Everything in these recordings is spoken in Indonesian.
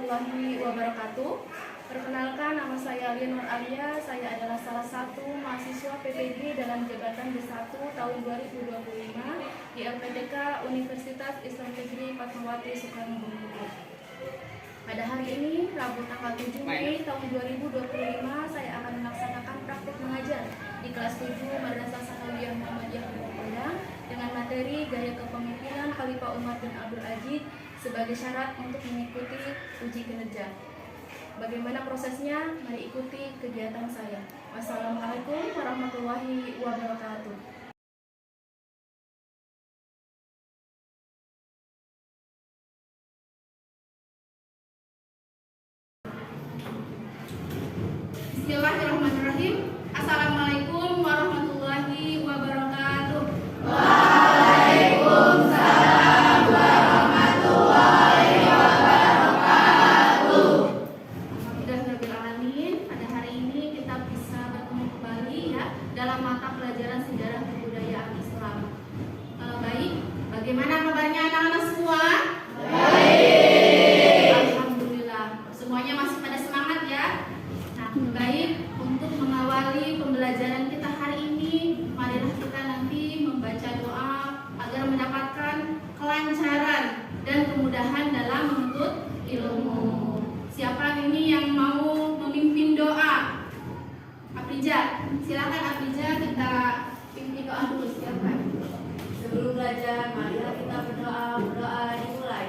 warahmatullahi wabarakatuh. Perkenalkan, nama saya Lianur Alia. Saya adalah salah satu mahasiswa PPG dalam jabatan D1 tahun 2025 di LPDK Universitas Islam Negeri Fatmawati Soekarno Bumi. Pada hari ini, Rabu tanggal 7 Mei tahun 2025, saya akan melaksanakan praktik mengajar di kelas 7 Madrasah Sanawiyah Muhammadiyah Padang dengan materi Gaya Kepemimpinan Khalifah Umar bin Abdul Aziz sebagai syarat untuk mengikuti uji kinerja. Bagaimana prosesnya? Mari ikuti kegiatan saya. Wassalamualaikum warahmatullahi wabarakatuh. Bismillahirrahmanirrahim. Assalamualaikum warahmatullahi wabarakatuh. Waalaikumsalam warahmatullahi wabarakatuh. Alhamdulillahirrahmanirrahim. Pada hari ini kita bisa bertemu kembali ya dalam mata pelajaran sejarah kebudayaan Islam. Baik, bagaimana kabarnya anak-anak semua? Baik. Alhamdulillah. Semuanya masih pada semangat ya. Nah, baik, untuk mengawali pembelajaran kita hari ini, marilah kita nanti membaca doa agar mendapatkan kelancaran dan kemudahan dalam menuntut ilmu. Siapa ini yang mau memimpin doa? Aprija, silakan Aprija, kita pimpin doa dulu. Silakan. Sebelum belajar, marilah kita berdoa. Berdoa dimulai.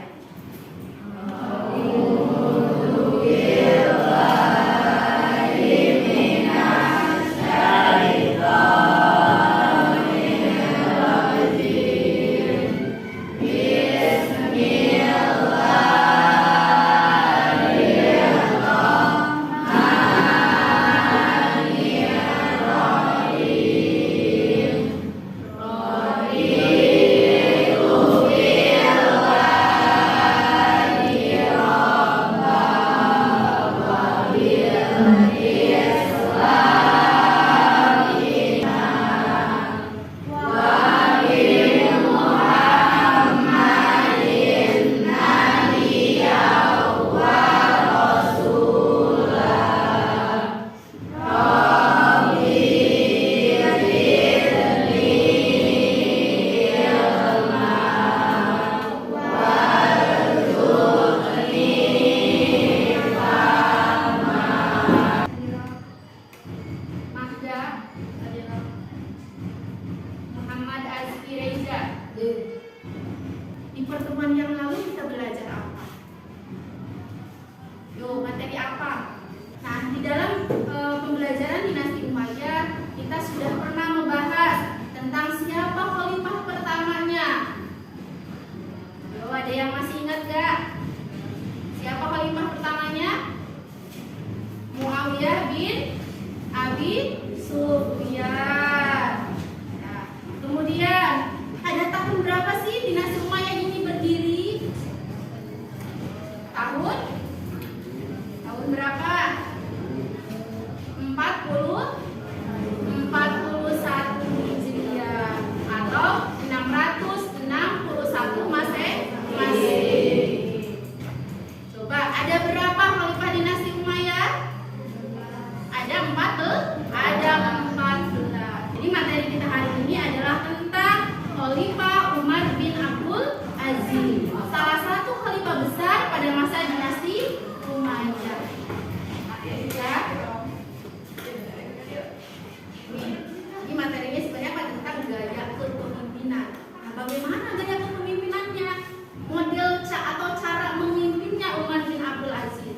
Di pertemuan yang lalu kita belajar apa? Materi apa? Nah, di dalam pembelajaran dinasti Umayyah kita sudah pernah membahas tentang siapa khalifah pertamanya. Ada yang masih ingat gak? Siapa khalifah pertamanya? Muawiyah bin Abi Sufyan. Nah, kemudian ada tahun berapa sih dinasti Umayyah ini berdiri? Tahun berapa? 41 Hijriah atau 661 Masehi. Coba, ada berapa khalifah dinasti Umayyah? Ada 14. Jadi materi kita hari ini adalah tentang Khalifah Umar bin Abdul Aziz, salah satu khalifah besar pada masa dinasti Umayyah. Ini materinya sebenarnya tentang gaya kepemimpinan. Nah, bagaimana gaya kepemimpinannya? Model atau cara memimpinnya Umar bin Abdul Aziz.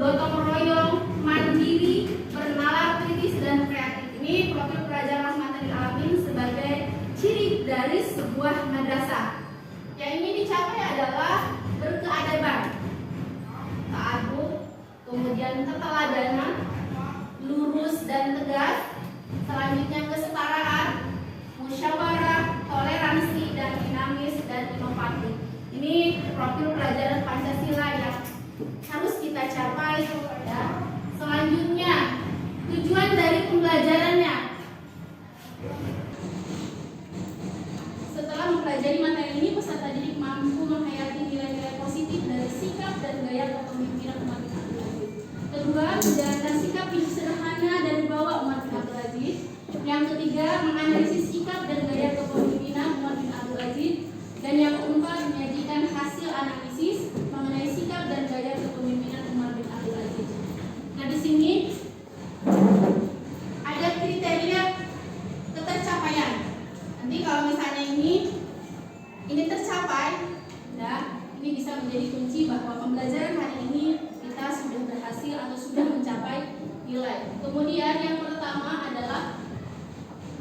bergotong royong, mandiri, bernalar kritis dan kreatif. Ini profil pelajar rahmatanil alamin sebagai ciri dari sebuah madrasah. Yang ingin dicapai adalah berkeadaban, ta'adub, kemudian keteladanan, lurus dan tegas, selanjutnya kesetaraan, musyawarah, toleransi, dan dinamis dan inovatif. Ini profil pelajaran Pancasila yang harus kita capai ya. Selanjutnya, tujuan dari pembelajarannya. Setelah mempelajari materi ini, peserta didik mampu menghayati nilai-nilai positif dari sikap dan gaya kepemimpinan Umar bin Abdul Aziz. Kedua, menjalankan sikap hidup sederhana dan dibawa Umar bin Abdul Aziz. Yang ketiga, menganalisis sikap dan gaya kepemimpinan Umar bin Abdul Aziz. Dan yang keempat, menyajikan hasil analisis mengenai sikap dan gaya kepemimpinan Umar bin Abdul Aziz. Nah, di sini ada kriteria ketercapaian. Nanti kalau misalnya ini tercapai, ya, ini bisa menjadi kunci bahwa pembelajaran hari ini kita sudah berhasil atau sudah mencapai nilai. Kemudian yang pertama adalah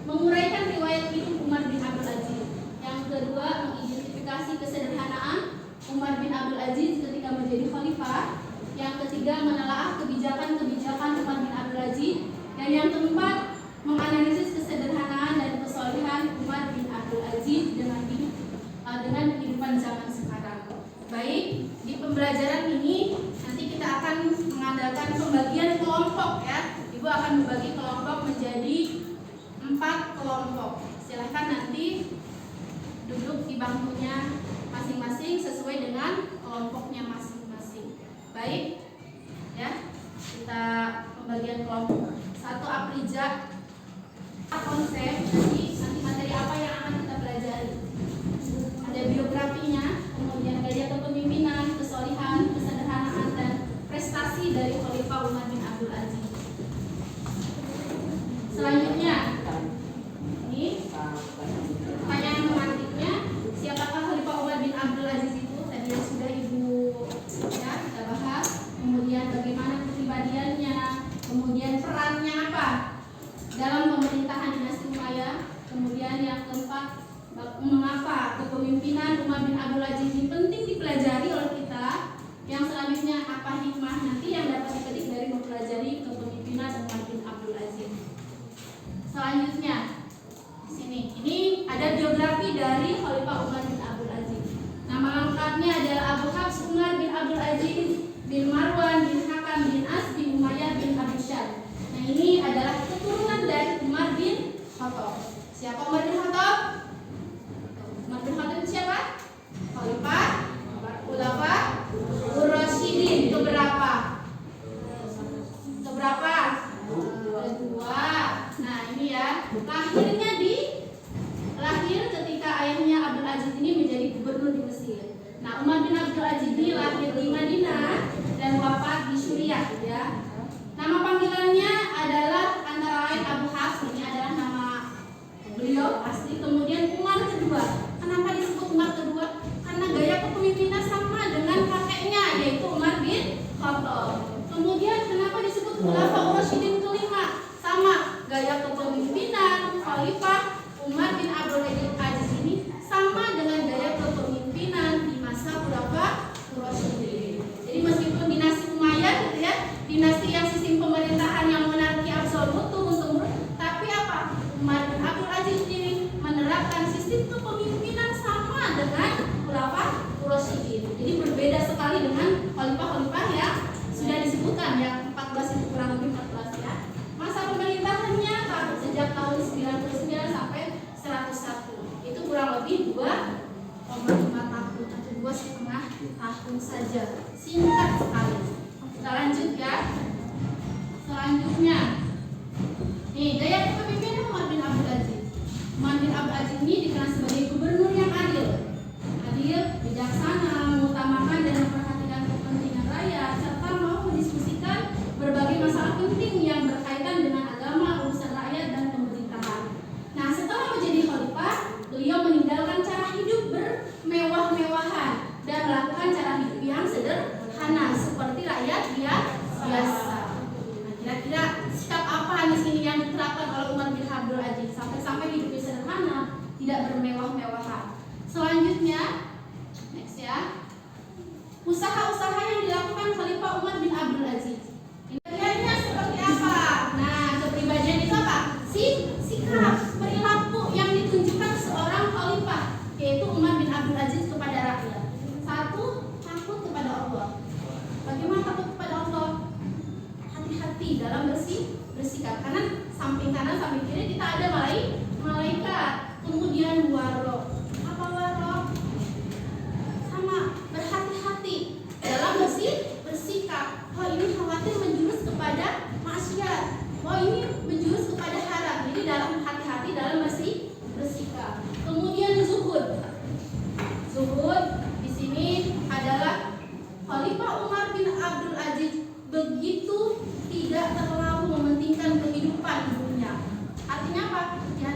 menguraikan riwayat hidup Umar bin Abdul Aziz. Yang kedua, mengidentifikasi kesederhanaan Umar bin Abdul Aziz ketika menjadi khalifah. Yang ketiga, menelaah kebijakan-kebijakan Umar bin Abdul Aziz. Dan yang keempat, menganalisis kesederhanaan dan kesolehan Umar bin Abdul Aziz dengan kehidupan zaman sekarang. Baik, di pembelajaran ini nanti kita akan mengandalkan pembagian kelompok ya. Ibu akan membagi kelompok menjadi 4 kelompok. Silahkan nanti duduk di bangkunya masing-masing sesuai dengan kelompoknya masing-masing. Baik, ya, kita pembagian kelompok. 1 aprija, konsep nanti materi apa yang akan kita pelajari. Ada biografinya, kemudian gaya kepemimpinan, kesolehan, kesederhanaan, dan prestasi dari Khalifah Umar bin Abdul Aziz. Selanjutnya, ini pertanyaan memantiknya, siapakah Khalifah Umar bin Abdul Aziz itu? Tadi yang sudah Ibu ya kita bahas. Kemudian bagaimana kepribadiannya, kemudian perannya apa dalam pemerintahan dinasti Umayyah. Kemudian yang keempat, mengapa kepemimpinan Umar bin Abdul Aziz ini penting dipelajari oleh kita. Yang selanjutnya, apa hikmah nanti yang dapat dipetik dari mempelajari kepemimpinan Umar bin Abdul Aziz. Selanjutnya, di sini ini ada biografi dari Khalifah Umar bin Abdul Aziz. Nama lengkapnya adalah Abu Hafs Umar bin Abdul Aziz bin Marwan bin Hakam bin As bin Umayyah bin Abi Syar. Nah, ini adalah keturunan dari Umar bin Khattab. Siapa Umar bin Khattab? Umar bin Khattab siapa? Khalifah Khulafa Ar-Rasyidin keberapa? Keberapa? Kedua. Nah, ini ya. Lahir ketika ayahnya Abdul Aziz ini menjadi gubernur di Mesir. Nah, Umar bin Abdul Aziz ini lahir di Madinah dan wafat di Suriah ya. Nama panggilannya adalah antara lain Abu Hafs, ini adalah nama beliau asli. Kemudian Umar kedua. Kenapa disebut Umar kedua? Karena gaya kepemimpinan sama dengan kakeknya, yaitu Umar bin Khattab. Kemudian kenapa disebut Khulafa Ar-Rasyidin kelima? Sama, gaya kepemimpinan Khalifah Umar bin Abdul Aziz ini sama dengan gaya kepemimpinan di masa Khulafa Ar-Rasyidin. Jadi meskipun dinasti Umayyah gitu ya, dinasti yang sistem pemerintahan yang monarki absolut turun-temurun, tapi apa? Umar bin Abdul Aziz ini menerapkan sistem kepemimpinan sama dengan Khulafa Ar-Rasyidin. Jadi berbeda sekali dengan khalifah-khalifah yang sudah disebutkan yang 14 itu kurang lebih 14 ya. Masa pemerintahannya sejak tahun 99 sampai 101. Itu kurang lebih 2,5 tahun atau 2,5 tahun saja. Singkat sekali. Kita lanjut ya. Selanjutnya, nih gaya kepemimpinan Umar bin Abdul Aziz. Umar bin Abdul Aziz ini dikenal sebagai gubernur yang adil, bijaksana, mengutamakan dan memperhatikan kepentingan rakyat, serta mau mendiskusikan berbagai masalah penting yang berkaitan dengan agama, urusan rakyat dan pemerintahan. Nah, setelah menjadi khalifah, beliau meninggalkan cara hidup bermewah-mewahan dan melakukan cara hidup yang sederhana seperti rakyat biasa. biasa. Nah, kira-kira sikap apa di sini yang diterapkan oleh Umar bin Abdul Aziz sampai hidupnya sederhana, tidak bermewah-mewahan. Selanjutnya, next ya, usaha-usaha yang dilakukan Khalifah Umar bin Abdul Aziz. Ini seperti apa? Nah, kepribadian itu apa? Sikap, perilaku yang ditunjukkan seorang khalifah, yaitu Umar bin Abdul Aziz kepada rakyat. Satu, takut kepada Allah. Bagaimana takut kepada Allah? Hati-hati dalam bersikap. Samping kanan, samping kiri kita ada malaikat. Kemudian waro. Apa waro? Sama, berhati-hati dalam bersikap. Oh, ini khawatir menjurus kepada maksiat. Oh, ini menjurus kepada haram. Jadi dalam hati-hati dalam bersikap. Kemudian zuhud. Zuhud di sini adalah Khalifah Umar bin Abdul Aziz begitu tidak terlalu mementingkan kehidupan dunia. Artinya apa? Ya,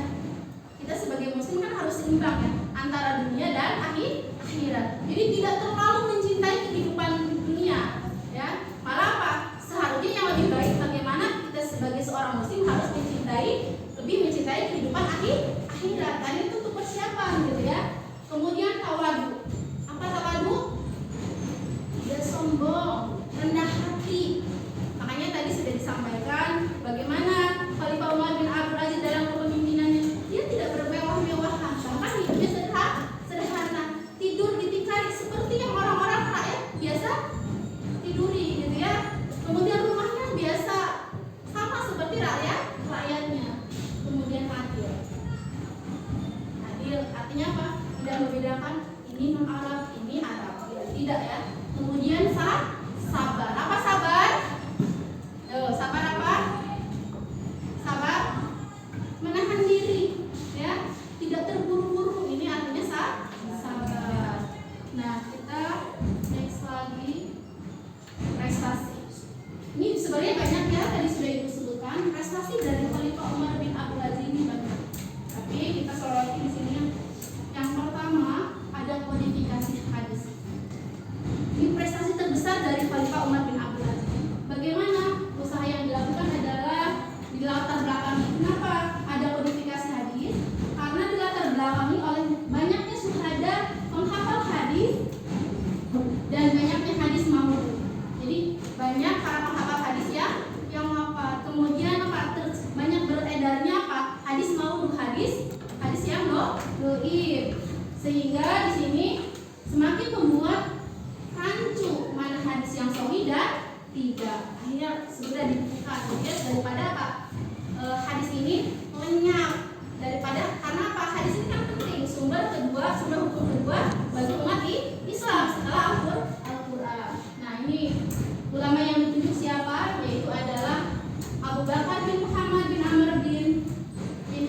kita sebagai muslim kan harus seimbang ya antara dunia dan akhirat. Jadi tidak terlalu mencintai kehidupan dunia, ya. Malah apa? Seharusnya yang lebih baik bagaimana kita sebagai seorang muslim harus lebih mencintai kehidupan akhirat. Dan itu untuk persiapan gitu ya. Kemudian tawadu. Apa tawadu? Tidak sombong, rendah hati. Makanya tadi sudah disampaikan bagaimana Khalifah Umar bin Abdul Aziz dalam kepemimpinannya. Dia tidak bermewah-mewahan, bahkan hidupnya sederhana. Tidur di tikar seperti yang orang-orang rakyat biasa tiduri gitu ya. Kemudian rumahnya biasa sama seperti rakyatnya. Kemudian adil. Adil artinya apa? Tidak membedakan ini non Arab, ini Arab. Tidak ya. Kemudian sabar. Apa sabar? Sabar apa? Sabar menahan diri, ya. Tidak terburu-buru. Ini artinya sabar. Nah, kita next lagi prestasi. Ini sebenarnya banyak ya, tadi sudah Ibu sebutkan. Prestasi dari Khalifah Umar bin Abdul Aziz ini banyak. Tapi kita soroti di sini yang pertama ada kodifikasi hadis. Ini prestasi terbesar dari Khalifah Umar bin Abdul Aziz. Bagaimana usaha yang dilakukan adalah di latar belakangi. Kenapa ada kodifikasi hadis? Karena di latar belakangi oleh banyaknya syuhada penghafal hadis dan banyaknya hadis maudhu. Jadi banyak para penghafal hadis yang apa? Kemudian apa? Banyak beredarnya apa? Hadis maudhu, hadis yang dhaif. Sehingga di sini semakin membuat rancu mana hadis yang sahih dan tidak. Akhirnya segera dibuka ya, daripada apa? Hadis ini lenyap karena apa? Hadis ini kan penting, sumber hukum kedua bagi umat Islam setelah Al-Quran. Nah, ini ulama yang ditunjuk siapa? Yaitu adalah Abu Bakar bin Muhammad bin Amr bin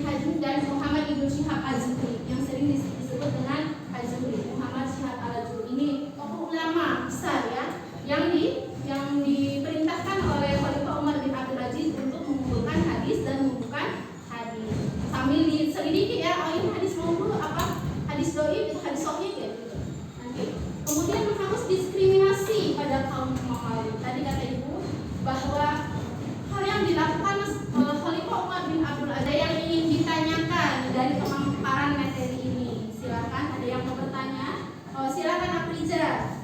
Hazm dan Muhammad ibn Syihab Az-Zuhri yang sering disebut dengan Az-Zuhri. Muhammad Syihab Az-Zuhri ini tokoh ulama besar ya, yang diperintahkan oleh Khalifah Umar bin Abdul Aziz untuk mengumpulkan hadis dan mengumpulkan hadis. Sambil diselidiki ya, oh ini hadis maudhu apa? Hadis dhaif itu hadis sahih ya gitu. Nanti. Kemudian menghapus diskriminasi pada kaum Mawali. Tadi kata Ibu bahwa hal yang dilakukan Khalifah Umar bin Abdul Aziz, ada yang ingin ditanyakan dari pemaparan materi ini. Silakan, ada yang mau bertanya? Oh, silakan Afriza.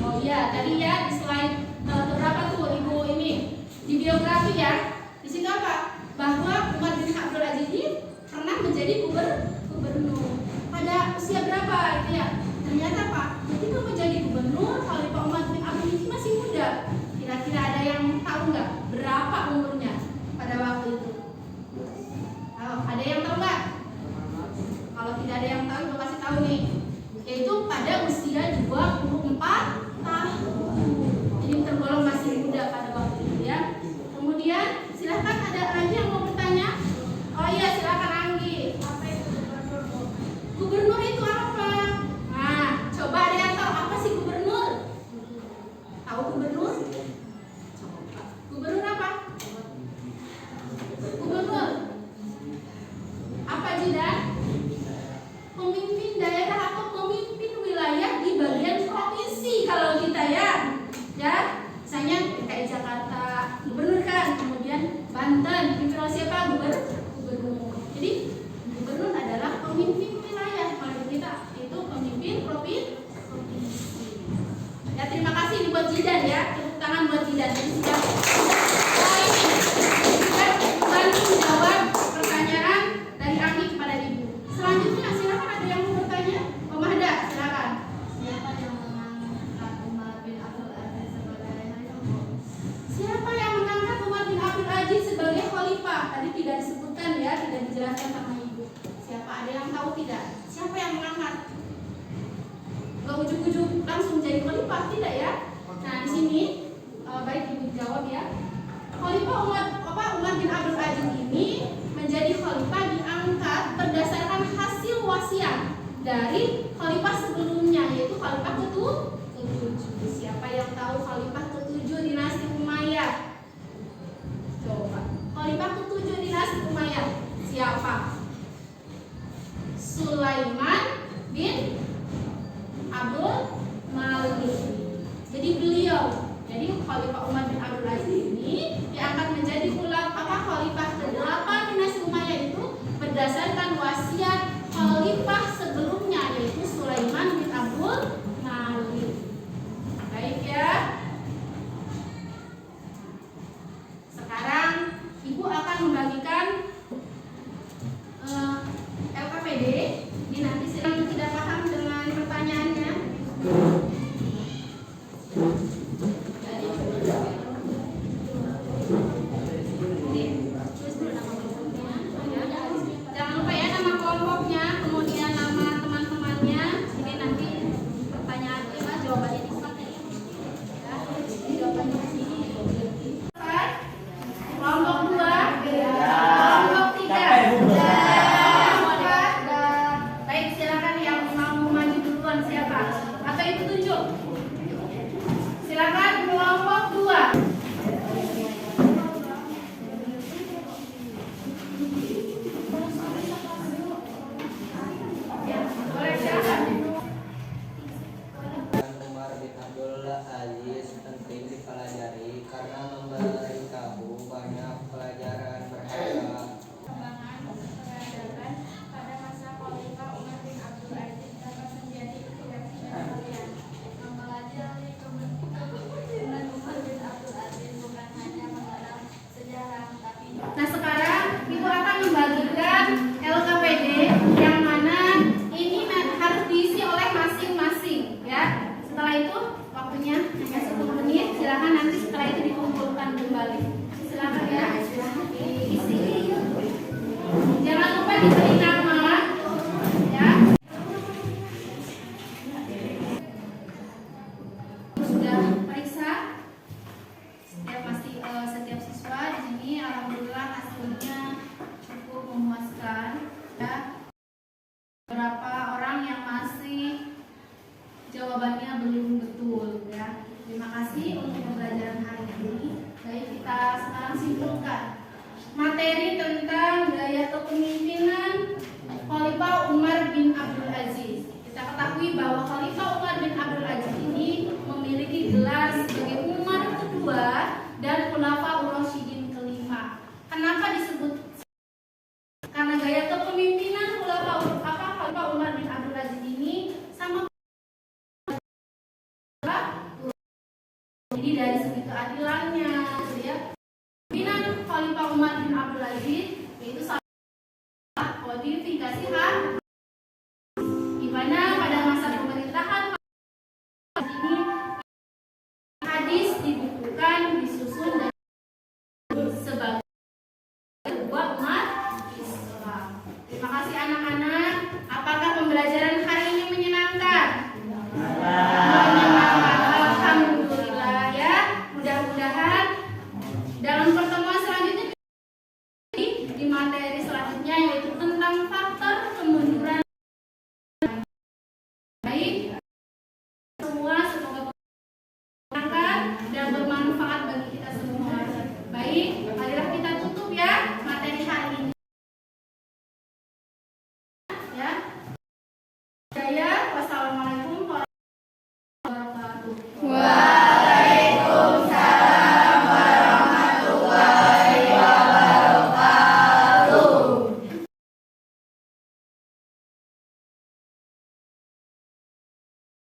Oh iya, tadi ya di slide berapa tuh Ibu ini di biografi ya. Di situ apa? Bahwa Umar bin Abdul Aziz ini pernah menjadi gubernur. Pada usia berapa gitu ya? Ternyata apa? Ketika menjadi gubernur, Khalifah Umar bin Abdul Aziz masih muda. Kira-kira ada yang tahu nggak berapa umurnya pada waktu itu? Ada yang tahu nggak? Kalau tidak ada yang tahu, Ibu kasih tahu nih. Yaitu pada usia 24 tahun. Jadi tergolong masih muda pada waktu itu ya. Kemudian silahkan, ada lagi yang mau bertanya? Oh iya, silahkan Anggi. Apa itu gubernur? Gubernur itu apa? Nah, coba ada yang tahu apa sih gubernur? Tahu gubernur? Gubernur apa? Gubernur apa Jidan? Pemimpin daerah atau pemimpin wilayah di bagian provinsi kalau atau tidak? Siapa yang mengangkat? Gak ujuk-ujuk langsung jadi khalifah, tidak ya? Nah di sini baik ibu jawab ya. Khalifah Umar bin Abdul Aziz ini menjadi khalifah diangkat berdasarkan hasil wasiat dari khalifah sebelumnya, yaitu khalifah ketujuh. Siapa yang tahu khalifah ketujuh dinasti Umayyah? Coba. Khalifah ketujuh dinasti Umayyah siapa? Sulaiman bin Abdul Malik. Jadi Khalifah Umar bin Abdul Aziz ini diangkat menjadi khalifah ke-8 dinasti Umayyah itu berdasarkan wasiat khalifah sebelumnya, yaitu Sulaiman bin Abdul Malik. Baik ya. Sekarang Ibu akan membagikan LKPD. Ini nanti sedang tidak paham dengan pertanyaannya. Jangan lupa ya nama kelompoknya, kemudian nama teman-temannya. Ini nanti pertanyaannya jawabannya di sini. Ya, jawabannya di sini. Kelompok 2, kelompok 3. Baik, silakan yang mau maju duluan siapa? Atau Ibu tunjuk? Silakan kelompok 2. Ya, boleh silakan. Umar bin Abdul Aziz penting dipelajari karena memberitahu banyak pelajaran berharga. Perkembangan peradaban pada masa Khalifah Umar bin Abdul Aziz dapat menjadi inspirasi bagi kalian. Mempelajari kepemimpinan Umar bin Abdul Aziz bukan hanya mengenal sejarah, tapi Nah sekarang Ibu akan membagikan LKPD yang mana ini harus diisi oleh masing-masing ya. Setelah itu waktunya hanya 10 menit. Silakan nanti setelah itu dikumpulkan kembali. Silakan ya. Diisi. Jangan lupa diberi nama ya. Sudah periksa setiap siswa di sini, alhamdulillah hasilnya cukup memuaskan ya. Beberapa orang yang masih jawabannya belum betul ya. Terima kasih untuk pembelajaran hari ini. Baik, kita sekarang simpulkan materi tentang gaya kepemimpinan Khalifah Umar bin Abdul Aziz. Kita ketahui bahwa Khalifah Umar bin Abdul Aziz ini memiliki gelar sebagai Umar kedua dan Khulafaur Rasyidin kelima. Kenapa disebut? Karena gaya kepemimpinan Khalifah Umar bin Abdul Aziz ini sama. Jadi dari segi keadilannya, ya, pimpinan Khalifah Umar bin Abdul Aziz yaitu kodifikasi hak, di mana pada masa pemerintahan ini hadis dibukukan, disusun dan sebagai sebuah umat Islam. Terima kasih anak-anak. Apakah pembelajaran hari ini menyenangkan? Menyenangkan. Alhamdulillah ya. Mudah-mudahan dalam pertemuan selanjutnya di materi selanjutnya yaitu